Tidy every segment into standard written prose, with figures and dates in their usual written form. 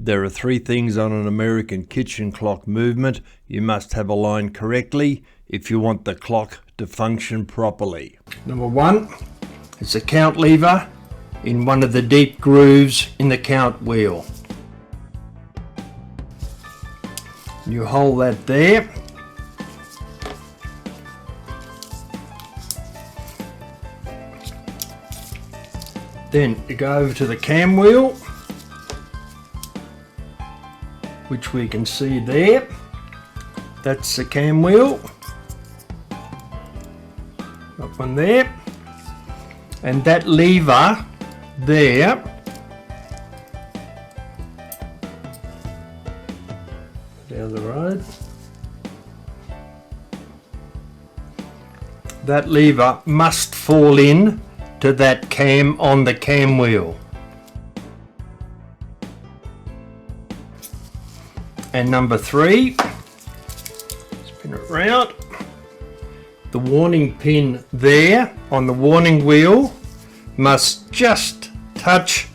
There are 3 things on an American kitchen clock movement you must have aligned correctly if you want the clock to function properly. Number 1, it's a count lever in one of the deep grooves in the count wheel. You hold that there. Then you go over to the cam wheel, which we can see there. That's the cam wheel. That one there. And that lever there down the road. That lever must fall in to that cam on the cam wheel. And number 3, spin it round. The warning pin there on the warning wheel must just touch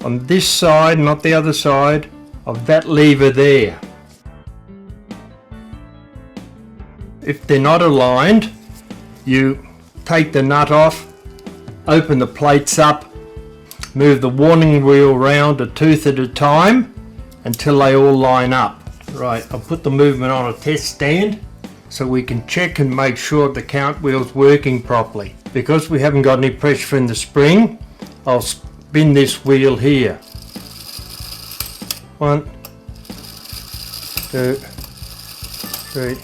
on this side, not the other side, of that lever there. If they're not aligned, you take the nut off, open the plates up, move the warning wheel round a tooth at a time until they all line up. Right, I'll put the movement on a test stand so we can check and make sure the count wheel's working properly. Because we haven't got any pressure in the spring, I'll spin this wheel here. 1, 2, 3,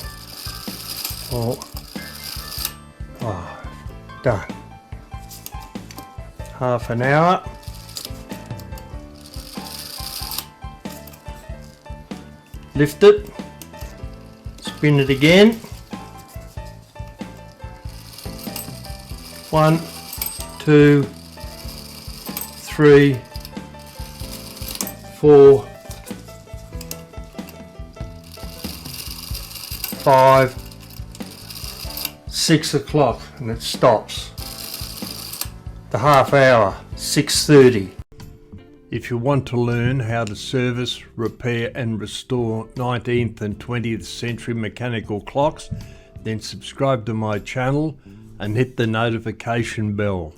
4, 5. Done. Half an hour. Lift it, spin it again. 1, 2, 3, 4, 5, 6 o'clock, and it stops. The half hour, 6:30. If you want to learn how to service, repair and restore 19th and 20th century mechanical clocks, then subscribe to my channel and hit the notification bell.